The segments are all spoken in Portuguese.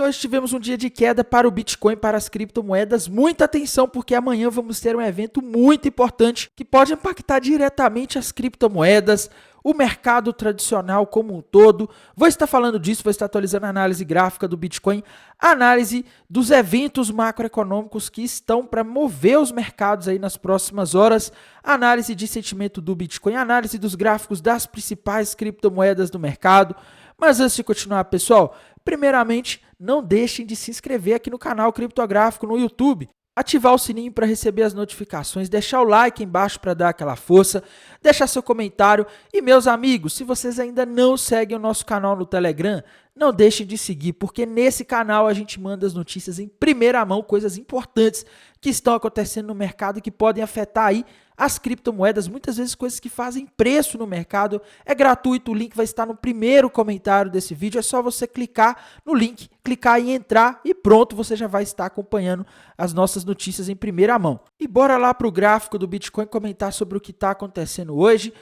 hoje tivemos um dia de queda para o Bitcoin, para as criptomoedas. Muita atenção, porque amanhã vamos ter um evento muito importante que pode impactar diretamente as criptomoedas, o mercado tradicional como um todo. Vou estar falando disso, vou estar atualizando a análise gráfica do Bitcoin, a análise dos eventos macroeconômicos que estão para mover os mercados aí nas próximas horas, a análise de sentimento do Bitcoin, a análise dos gráficos das principais criptomoedas do mercado. Mas antes de continuar, pessoal, primeiramente, não deixem de se inscrever aqui no canal Criptográfico no YouTube, ativar o sininho para receber as notificações, deixar o like embaixo para dar aquela força, deixar seu comentário e, meus amigos, se vocês ainda não seguem o nosso canal no Telegram, não deixem de seguir, porque nesse canal a gente manda as notícias em primeira mão, coisas importantes que estão acontecendo no mercado e que podem afetar aí as criptomoedas, muitas vezes coisas que fazem preço no mercado. É gratuito, o link vai estar no primeiro comentário desse vídeo, é só você clicar no link, clicar e entrar e pronto, você já vai estar acompanhando as nossas notícias em primeira mão. E bora lá para o gráfico do Bitcoin comentar sobre o que está acontecendo hoje.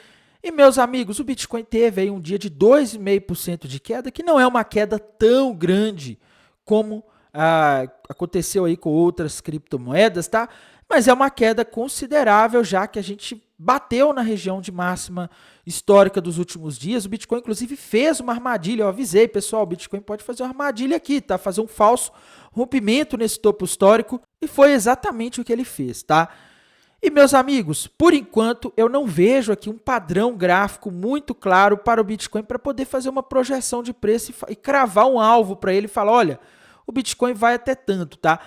E meus amigos, o Bitcoin teve aí um dia de 2,5% de queda, que não é uma queda tão grande como aconteceu aí com outras criptomoedas, tá? Mas é uma queda considerável, já que a gente bateu na região de máxima histórica dos últimos dias. O Bitcoin, inclusive, fez uma armadilha. Eu avisei, pessoal, o Bitcoin pode fazer uma armadilha aqui, tá? Fazer um falso rompimento nesse topo histórico. E foi exatamente o que ele fez, tá? E, meus amigos, por enquanto, eu não vejo aqui um padrão gráfico muito claro para o Bitcoin para poder fazer uma projeção de preço e cravar um alvo para ele e falar, olha, o Bitcoin vai até tanto, tá?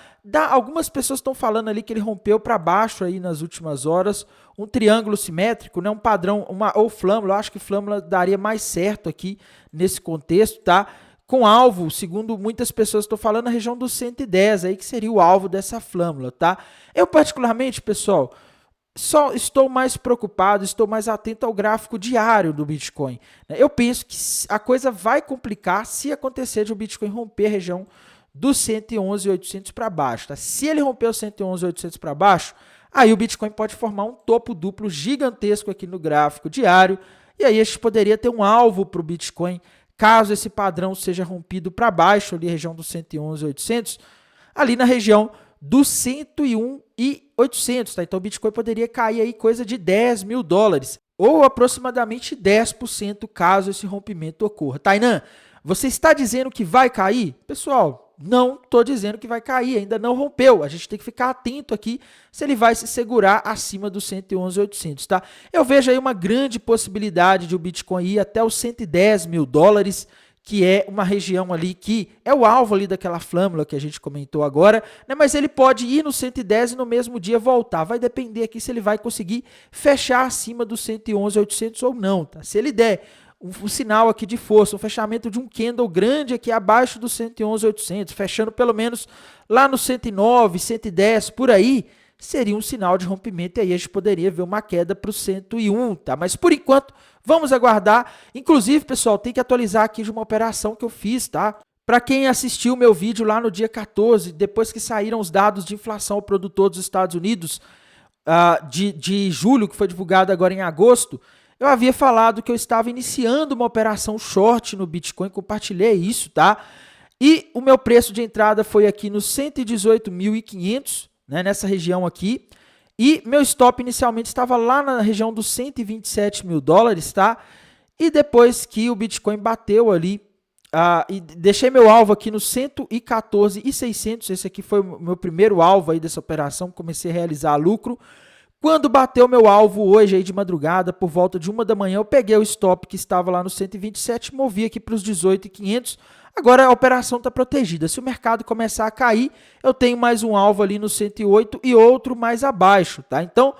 Algumas pessoas estão falando ali que ele rompeu para baixo aí nas últimas horas, um triângulo simétrico, né? Um padrão, ou flâmula, eu acho que flâmula daria mais certo aqui nesse contexto, tá? Com alvo, segundo muitas pessoas estão falando, na região dos 110, aí que seria o alvo dessa flâmula, tá? Eu particularmente, pessoal, só estou mais preocupado, estou mais atento ao gráfico diário do Bitcoin. Eu penso que a coisa vai complicar se acontecer de o Bitcoin romper a região dos 111.800 para baixo, tá? Se ele romper os 111.800 para baixo, aí o Bitcoin pode formar um topo duplo gigantesco aqui no gráfico diário, e aí a gente poderia ter um alvo para o Bitcoin, caso esse padrão seja rompido para baixo, ali na região dos 111.800, ali na região dos 101.800, tá? Então o Bitcoin poderia cair aí coisa de 10 mil dólares, ou aproximadamente 10% caso esse rompimento ocorra. Tainan, você está dizendo que vai cair? Pessoal, não estou dizendo que vai cair, ainda não rompeu. A gente tem que ficar atento aqui se ele vai se segurar acima dos 111.800, tá? Eu vejo aí uma grande possibilidade de o Bitcoin ir até os 110 mil dólares, que é uma região ali que é o alvo ali daquela flâmula que a gente comentou agora, né? Mas ele pode ir no 110 e no mesmo dia voltar. Vai depender aqui se ele vai conseguir fechar acima dos 111.800 ou não, tá? Se ele der um sinal aqui de força, um fechamento de um candle grande aqui abaixo dos 111.800, fechando pelo menos lá no 109, 110, por aí, seria um sinal de rompimento e aí a gente poderia ver uma queda para o 101, tá? Mas por enquanto, vamos aguardar. Inclusive, pessoal, tem que atualizar aqui de uma operação que eu fiz, tá? Para quem assistiu o meu vídeo lá no dia 14, depois que saíram os dados de inflação ao produtor dos Estados Unidos, de julho, que foi divulgado agora em agosto, eu havia falado que eu estava iniciando uma operação short no Bitcoin, compartilhei isso, tá? E o meu preço de entrada foi aqui nos 118.500, né, nessa região aqui. E meu stop inicialmente estava lá na região dos 127 mil dólares, tá? E depois que o Bitcoin bateu ali, e deixei meu alvo aqui no 114.600, esse aqui foi o meu primeiro alvo aí dessa operação, comecei a realizar lucro. Quando bateu meu alvo hoje aí de madrugada, por volta de 1 da manhã, eu peguei o stop que estava lá no 127, movi aqui para os 18.500. Agora a operação está protegida. Se o mercado começar a cair, eu tenho mais um alvo ali no 108 e outro mais abaixo, tá? Então,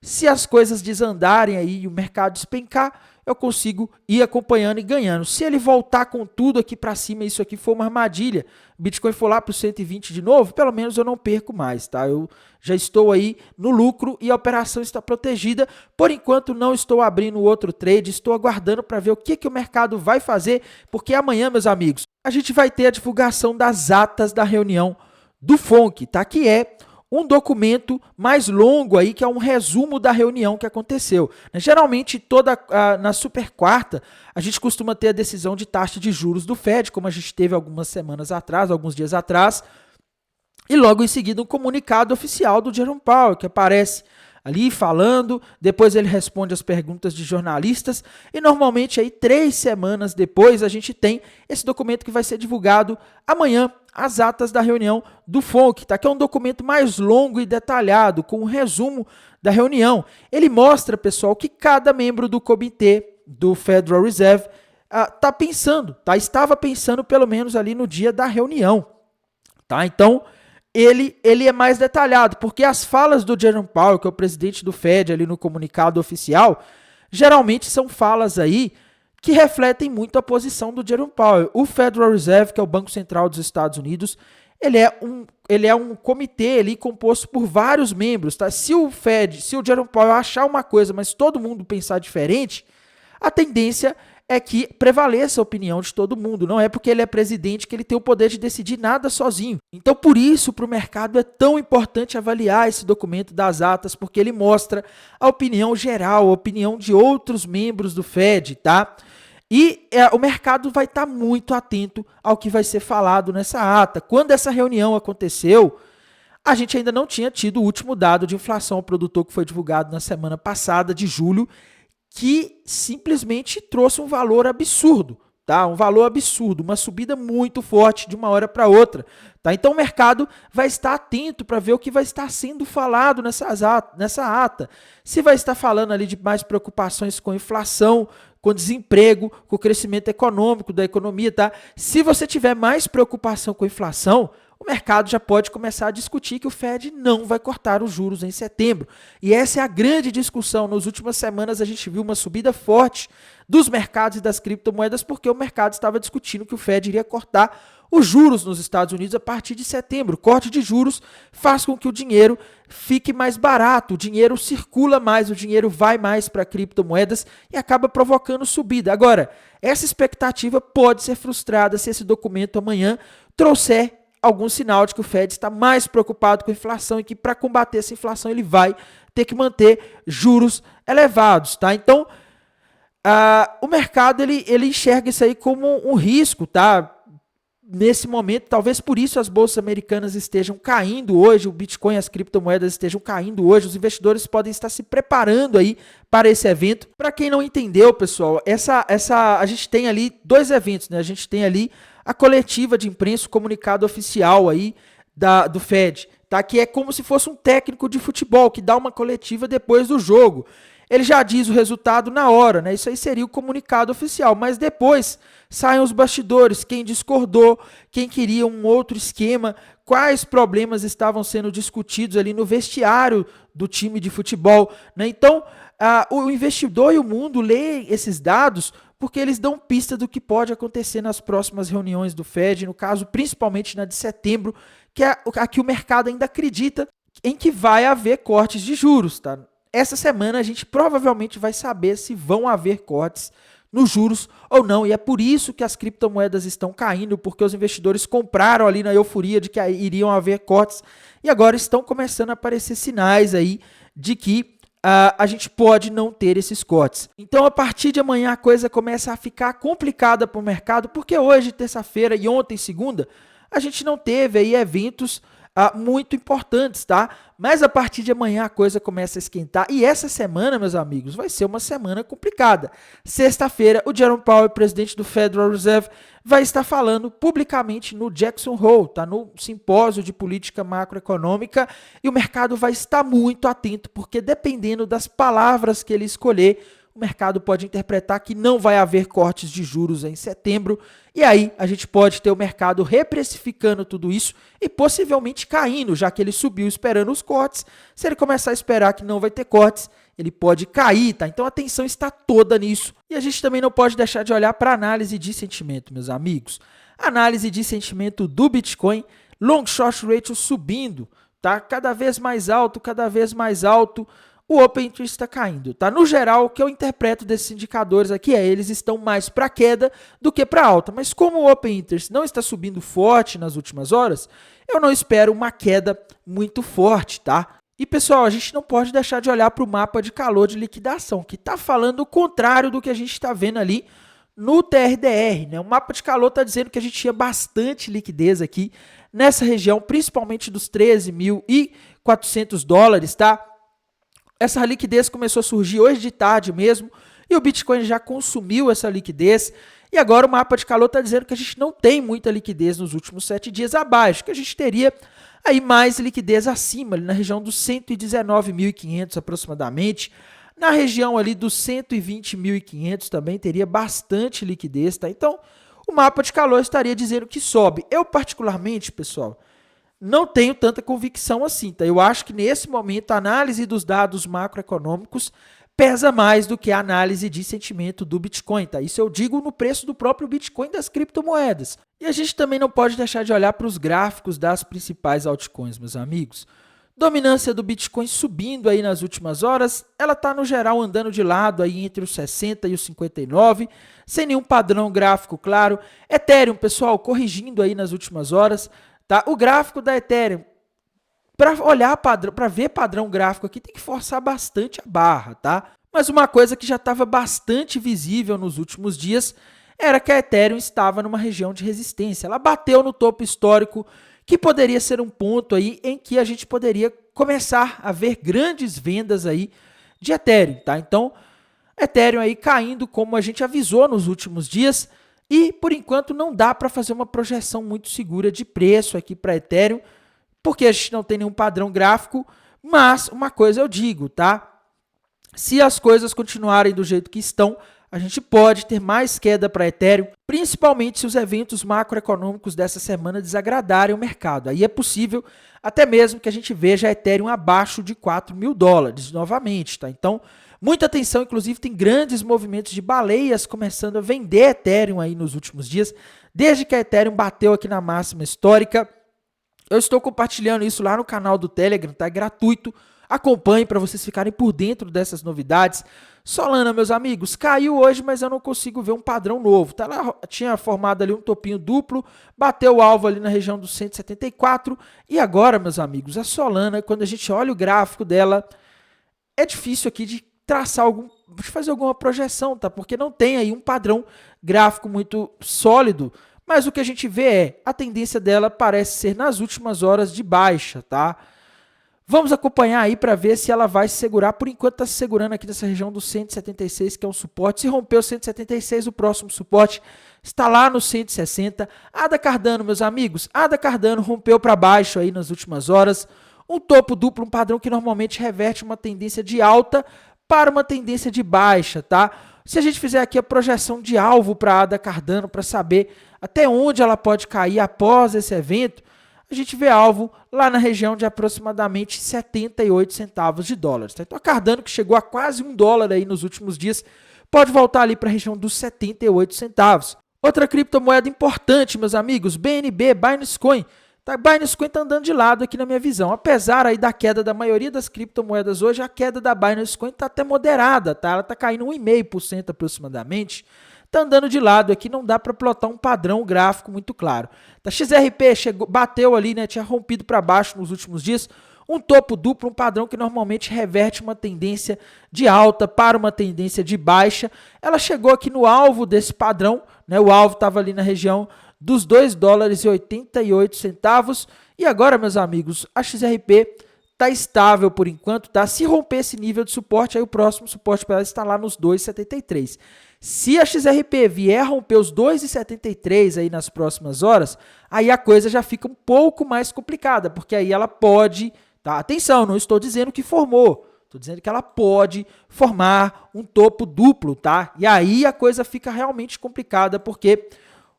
se as coisas desandarem aí e o mercado despencar, eu consigo ir acompanhando e ganhando. Se ele voltar com tudo aqui para cima, isso aqui for uma armadilha, o Bitcoin for lá para o 120 de novo, pelo menos eu não perco mais, tá? Eu já estou aí no lucro e a operação está protegida. Por enquanto não estou abrindo outro trade, estou aguardando para ver o que o mercado vai fazer, porque amanhã, meus amigos, a gente vai ter a divulgação das atas da reunião do FONC, tá? Que é um documento mais longo aí, que é um resumo da reunião que aconteceu. Geralmente, na super quarta, a gente costuma ter a decisão de taxa de juros do Fed, como a gente teve algumas semanas atrás, alguns dias atrás, e logo em seguida um comunicado oficial do Jerome Powell, que aparece ali falando, depois ele responde as perguntas de jornalistas, e normalmente aí 3 semanas depois a gente tem esse documento que vai ser divulgado amanhã, as atas da reunião do FONC, tá? Que é um documento mais longo e detalhado, com um resumo da reunião. Ele mostra, pessoal, que cada membro do comitê do Federal Reserve estava pensando pelo menos ali no dia da reunião, tá? Então, ele é mais detalhado, porque as falas do Jerome Powell, que é o presidente do Fed ali no comunicado oficial, geralmente são falas aí que refletem muito a posição do Jerome Powell. O Federal Reserve, que é o Banco Central dos Estados Unidos, ele é um comitê ali composto por vários membros, tá? Se o Jerome Powell achar uma coisa, mas todo mundo pensar diferente, a tendência é que prevaleça a opinião de todo mundo. Não é porque ele é presidente que ele tem o poder de decidir nada sozinho. Então, por isso, para o mercado é tão importante avaliar esse documento das atas, porque ele mostra a opinião geral, a opinião de outros membros do Fed, tá? E o mercado vai estar muito atento ao que vai ser falado nessa ata. Quando essa reunião aconteceu, a gente ainda não tinha tido o último dado de inflação ao produtor que foi divulgado na semana passada, de julho, que simplesmente trouxe um valor absurdo, tá? Um valor absurdo, uma subida muito forte de uma hora para outra, tá? Então o mercado vai estar atento para ver o que vai estar sendo falado nessa ata. Se vai estar falando ali de mais preocupações com inflação, com desemprego, com o crescimento econômico da economia, tá? Se você tiver mais preocupação com inflação, o mercado já pode começar a discutir que o Fed não vai cortar os juros em setembro. E essa é a grande discussão. Nas últimas semanas a gente viu uma subida forte dos mercados e das criptomoedas porque o mercado estava discutindo que o Fed iria cortar os juros nos Estados Unidos a partir de setembro. O corte de juros faz com que o dinheiro fique mais barato, o dinheiro circula mais, o dinheiro vai mais para criptomoedas e acaba provocando subida. Agora, essa expectativa pode ser frustrada se esse documento amanhã trouxer algum sinal de que o Fed está mais preocupado com a inflação e que para combater essa inflação ele vai ter que manter juros elevados, tá? Então, o mercado ele enxerga isso aí como um risco, tá? Nesse momento, talvez por isso as bolsas americanas estejam caindo hoje, o Bitcoin, as criptomoedas estejam caindo hoje, os investidores podem estar se preparando aí para esse evento. Para quem não entendeu, pessoal, a gente tem ali 2 eventos, né? A gente tem ali a coletiva de imprensa, o comunicado oficial aí do Fed, tá? Que é como se fosse um técnico de futebol que dá uma coletiva depois do jogo. Ele já diz o resultado na hora, né? Isso aí seria o comunicado oficial, mas depois saem os bastidores, quem discordou, quem queria um outro esquema, quais problemas estavam sendo discutidos ali no vestiário do time de futebol, né? Então, o investidor e o mundo lê esses dados porque eles dão pista do que pode acontecer nas próximas reuniões do Fed, no caso, principalmente na de setembro, que é a que o mercado ainda acredita em que vai haver cortes de juros, tá? Essa semana a gente provavelmente vai saber se vão haver cortes nos juros ou não, e é por isso que as criptomoedas estão caindo, porque os investidores compraram ali na euforia de que iriam haver cortes, e agora estão começando a aparecer sinais aí de que a gente pode não ter esses cortes. Então, a partir de amanhã, a coisa começa a ficar complicada para o mercado, porque hoje, terça-feira, e ontem, segunda, a gente não teve aí eventos muito importantes, tá? Mas a partir de amanhã a coisa começa a esquentar e essa semana, meus amigos, vai ser uma semana complicada. Sexta-feira, o Jerome Powell, presidente do Federal Reserve, vai estar falando publicamente no Jackson Hole, tá? No simpósio de política macroeconômica, e o mercado vai estar muito atento, porque dependendo das palavras que ele escolher, o mercado pode interpretar que não vai haver cortes de juros em setembro, e aí a gente pode ter o mercado reprecificando tudo isso e possivelmente caindo, já que ele subiu esperando os cortes. Se ele começar a esperar que não vai ter cortes, ele pode cair, tá? Então a atenção está toda nisso. E a gente também não pode deixar de olhar para a análise de sentimento, meus amigos. Análise de sentimento do Bitcoin, long short ratio subindo, tá? Cada vez mais alto, cada vez mais alto. o Open Interest está caindo, tá? No geral, o que eu interpreto desses indicadores aqui é eles estão mais para queda do que para alta, mas como o Open Interest não está subindo forte nas últimas horas, eu não espero uma queda muito forte, tá? E pessoal, a gente não pode deixar de olhar para o mapa de calor de liquidação, que está falando o contrário do que a gente está vendo ali no TRDR, né? O mapa de calor está dizendo que a gente tinha bastante liquidez aqui nessa região, principalmente dos 13.400 dólares, tá? Essa liquidez começou a surgir hoje de tarde mesmo, e o Bitcoin já consumiu essa liquidez, e agora o mapa de calor está dizendo que a gente não tem muita liquidez nos últimos 7 dias abaixo, que a gente teria aí mais liquidez acima, ali na região dos 119.500 aproximadamente, na região ali dos 120.500 também teria bastante liquidez, tá? Então, o mapa de calor estaria dizendo que sobe. Eu particularmente, pessoal, não tenho tanta convicção assim, tá? Eu acho que nesse momento a análise dos dados macroeconômicos pesa mais do que a análise de sentimento do Bitcoin, tá? Isso eu digo no preço do próprio Bitcoin das criptomoedas. E a gente também não pode deixar de olhar para os gráficos das principais altcoins, meus amigos. Dominância do Bitcoin subindo aí nas últimas horas, ela está no geral andando de lado aí entre os 60 e os 59, sem nenhum padrão gráfico claro. Ethereum, pessoal, corrigindo aí nas últimas horas, tá? O gráfico da Ethereum, para olhar padrão, para ver padrão gráfico aqui, tem que forçar bastante a barra, tá? Mas uma coisa que já estava bastante visível nos últimos dias era que a Ethereum estava numa região de resistência. Ela bateu no topo histórico, que poderia ser um ponto aí em que a gente poderia começar a ver grandes vendas aí de Ethereum, tá? Então, Ethereum aí caindo como a gente avisou nos últimos dias, e por enquanto não dá para fazer uma projeção muito segura de preço aqui para Ethereum, porque a gente não tem nenhum padrão gráfico, mas uma coisa eu digo, tá? Se as coisas continuarem do jeito que estão, a gente pode ter mais queda para Ethereum, principalmente se os eventos macroeconômicos dessa semana desagradarem o mercado. Aí é possível até mesmo que a gente veja a Ethereum abaixo de 4 mil dólares novamente, tá? Então, muita atenção, inclusive tem grandes movimentos de baleias começando a vender Ethereum aí nos últimos dias, desde que a Ethereum bateu aqui na máxima histórica. Eu estou compartilhando isso lá no canal do Telegram, tá? É gratuito. Acompanhe para vocês ficarem por dentro dessas novidades. Solana, meus amigos, caiu hoje, mas eu não consigo ver um padrão novo. Tá lá, tinha formado ali um topinho duplo, bateu o alvo ali na região dos 174. E agora, meus amigos, a Solana, quando a gente olha o gráfico dela, é difícil aqui de traçar de fazer alguma projeção, tá? Porque não tem aí um padrão gráfico muito sólido. Mas o que a gente vê é, a tendência dela parece ser nas últimas horas de baixa, tá? Vamos acompanhar aí para ver se ela vai se segurar. Por enquanto está se segurando aqui nessa região do 176, que é um suporte. Se romper o 176, o próximo suporte está lá no 160. ADA Cardano, meus amigos, ADA Cardano rompeu para baixo aí nas últimas horas. Um topo duplo, um padrão que normalmente reverte uma tendência de alta para uma tendência de baixa, tá? Se a gente fizer aqui a projeção de alvo para a ADA Cardano para saber até onde ela pode cair após esse evento, a gente vê alvo lá na região de aproximadamente 78 centavos de dólares. Tá? Então a Cardano, que chegou a quase $1 aí nos últimos dias, pode voltar ali para a região dos 78 centavos. Outra criptomoeda importante, meus amigos, BNB, Binance Coin. Tá? Binance Coin está andando de lado aqui na minha visão. Apesar aí da queda da maioria das criptomoedas hoje, a queda da Binance Coin está até moderada. Tá? Ela está caindo 1,5% aproximadamente. Está andando de lado aqui, não dá para plotar um padrão gráfico muito claro. A XRP bateu ali, né, tinha rompido para baixo nos últimos dias, um topo duplo, um padrão que normalmente reverte uma tendência de alta para uma tendência de baixa. Ela chegou aqui no alvo desse padrão, né, o alvo estava ali na região dos $2,88, e agora, meus amigos, a XRP está estável por enquanto, tá? Se romper esse nível de suporte, aí o próximo suporte para ela está lá nos 2,73. Se a XRP vier a romper os 2,73 aí nas próximas horas, aí a coisa já fica um pouco mais complicada, porque aí ela pode, tá? Atenção, não estou dizendo que formou, estou dizendo que ela pode formar um topo duplo, tá? E aí a coisa fica realmente complicada, porque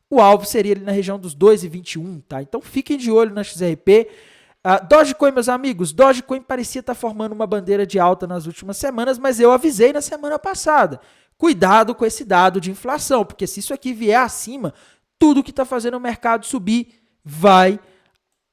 o alvo seria ali na região dos 2,21, tá? Então fiquem de olho na XRP. Dogecoin, meus amigos, Dogecoin parecia estar formando uma bandeira de alta nas últimas semanas, mas eu avisei na semana passada. Cuidado com esse dado de inflação, porque se isso aqui vier acima, tudo que está fazendo o mercado subir vai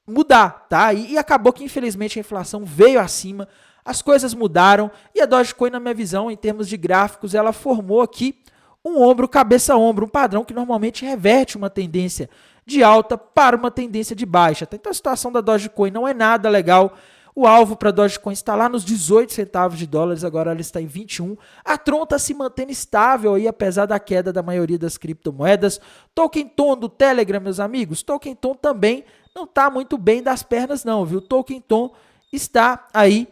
mudar, tá? E acabou que, infelizmente, a inflação veio acima, as coisas mudaram e a Dogecoin, na minha visão, em termos de gráficos, ela formou aqui um ombro, cabeça, ombro, um padrão que normalmente reverte uma tendência de alta para uma tendência de baixa. Então a situação da Dogecoin não é nada legal. O alvo para a Dogecoin está lá nos 18 centavos de dólares, agora ela está em 21. A Tron está se mantendo estável aí, apesar da queda da maioria das criptomoedas. Token Tom do Telegram, meus amigos, Token Tom também não está muito bem das pernas não, viu? Token Tom está aí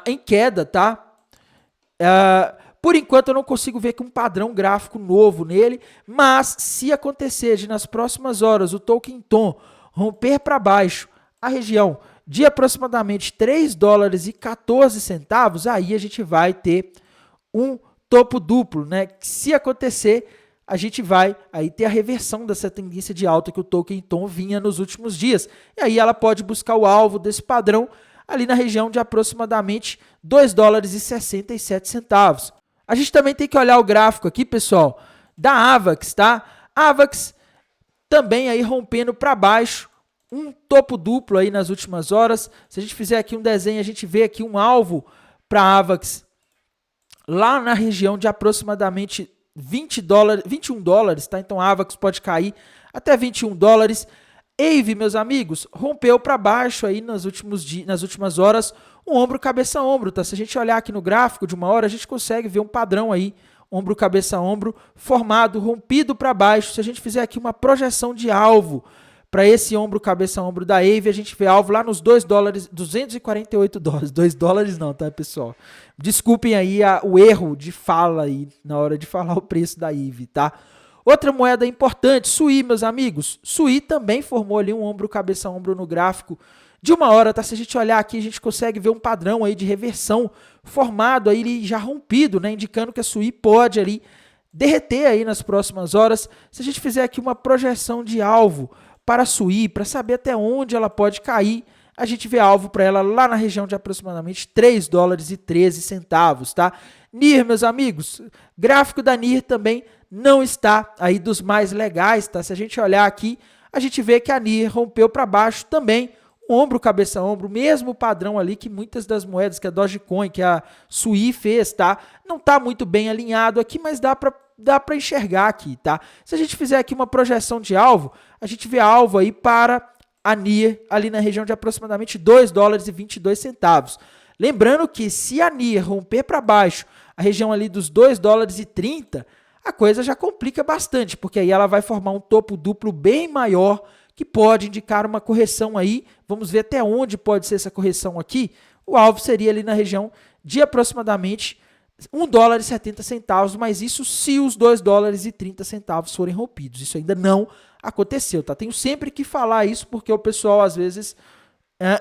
em queda, tá? Por enquanto eu não consigo ver um padrão gráfico novo nele, mas se acontecer de nas próximas horas o Token Tom romper para baixo a região de aproximadamente 3 dólares e 14 centavos, aí a gente vai ter um topo duplo, né? Se acontecer, a gente vai aí ter a reversão dessa tendência de alta que o Token Tom vinha nos últimos dias. E aí ela pode buscar o alvo desse padrão ali na região de aproximadamente 2 dólares e 67 centavos. A gente também tem que olhar o gráfico aqui, pessoal, da AVAX, tá? AVAX também aí rompendo para baixo, um topo duplo aí nas últimas horas. Se a gente fizer aqui um desenho, a gente vê aqui um alvo para a AVAX lá na região de aproximadamente 21 dólares, tá? Então a AVAX pode cair até 21 dólares. AVE, meus amigos, rompeu para baixo aí nas últimas horas, um ombro, cabeça, ombro, tá? Se a gente olhar aqui no gráfico de uma hora, a gente consegue ver um padrão aí, ombro, cabeça, ombro, formado, rompido para baixo. Se a gente fizer aqui uma projeção de alvo para esse ombro, cabeça, ombro da AVE, a gente vê alvo lá nos 2 dólares, 248 dólares, 2 dólares não, tá, pessoal? Desculpem aí o erro de fala aí, na hora de falar o preço da AVE, tá? Outra moeda importante, SUI, meus amigos. SUI também formou ali um ombro, cabeça, ombro no gráfico de uma hora, tá? Se a gente olhar aqui, a gente consegue ver um padrão aí de reversão formado aí, já rompido, né? Indicando que a SUI pode ali derreter aí nas próximas horas. Se a gente fizer aqui uma projeção de alvo para a SUI, para saber até onde ela pode cair, a gente vê alvo para ela lá na região de aproximadamente 3 dólares e 13 centavos, tá? NIR, meus amigos, gráfico da NIR também não está aí dos mais legais, tá? Se a gente olhar aqui, a gente vê que a NIR rompeu para baixo também, ombro, cabeça, ombro, mesmo padrão ali que muitas das moedas que a Dogecoin, que a SUI fez, tá? Não tá muito bem alinhado aqui, mas dá para enxergar aqui, tá? Se a gente fizer aqui uma projeção de alvo, a gente vê alvo aí para a NIR ali na região de aproximadamente 2 dólares e 22 centavos. Lembrando que se a NIR romper para baixo a região ali dos 2 dólares e 30, a coisa já complica bastante, porque aí ela vai formar um topo duplo bem maior, que pode indicar uma correção aí. Vamos ver até onde pode ser essa correção aqui. O alvo seria ali na região de aproximadamente 1 dólar e 70 centavos, mas isso se os 2 dólares e 30 centavos forem rompidos. Isso ainda não aconteceu, tá? Tenho sempre que falar isso porque o pessoal às vezes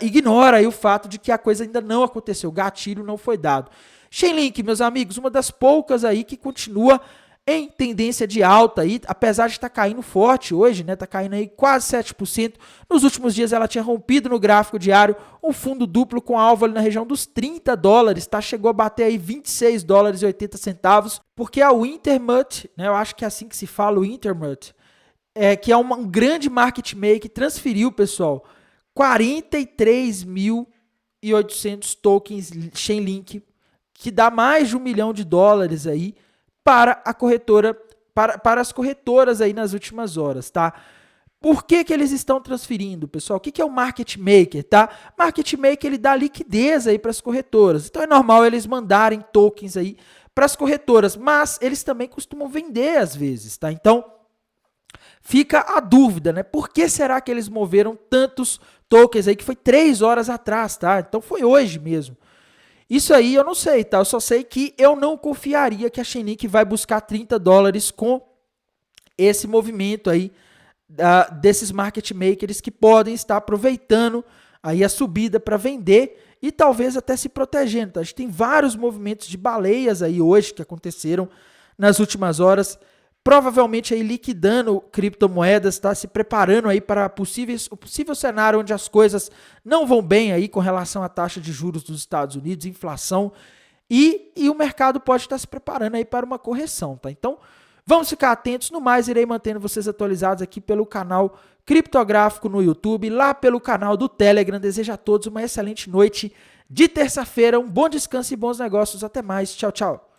ignora aí o fato de que a coisa ainda não aconteceu, o gatilho não foi dado. Chainlink, meus amigos, uma das poucas aí que continua em tendência de alta aí, apesar de estar caindo forte hoje, né? Tá caindo aí quase 7%. Nos últimos dias ela tinha rompido no gráfico diário um fundo duplo com alvo ali na região dos 30 dólares, tá? Chegou a bater aí 26 dólares e 80 centavos, porque a Wintermut, né? Eu acho que é assim que se fala, o Wintermut, que é um grande market maker, transferiu, pessoal, 43.800 tokens Chainlink, que dá mais de $1 milhão aí, para a corretora, para as corretoras aí nas últimas horas, tá? Por que eles estão transferindo, pessoal? O que é o market maker, tá? Market maker, ele dá liquidez aí para as corretoras. Então é normal eles mandarem tokens aí para as corretoras, mas eles também costumam vender às vezes, tá? Então fica a dúvida, né? Por que será que eles moveram tantos tokens aí, que foi 3 horas atrás, tá? Então foi hoje mesmo. Isso aí eu não sei, tá? Eu só sei que eu não confiaria que a Chainlink vai buscar 30 dólares com esse movimento aí desses market makers que podem estar aproveitando aí a subida para vender e talvez até se protegendo, tá? A gente tem vários movimentos de baleias aí hoje que aconteceram nas últimas horas, provavelmente aí liquidando criptomoedas, tá? Se preparando aí para o possível cenário onde as coisas não vão bem aí com relação à taxa de juros dos Estados Unidos, inflação, e o mercado pode estar se preparando aí para uma correção, tá? Então, Vamos ficar atentos, no mais irei mantendo vocês atualizados aqui pelo canal Criptográfico no YouTube, lá pelo canal do Telegram. Desejo a todos uma excelente noite de terça-feira, um bom descanso e bons negócios. Até mais, tchau, tchau.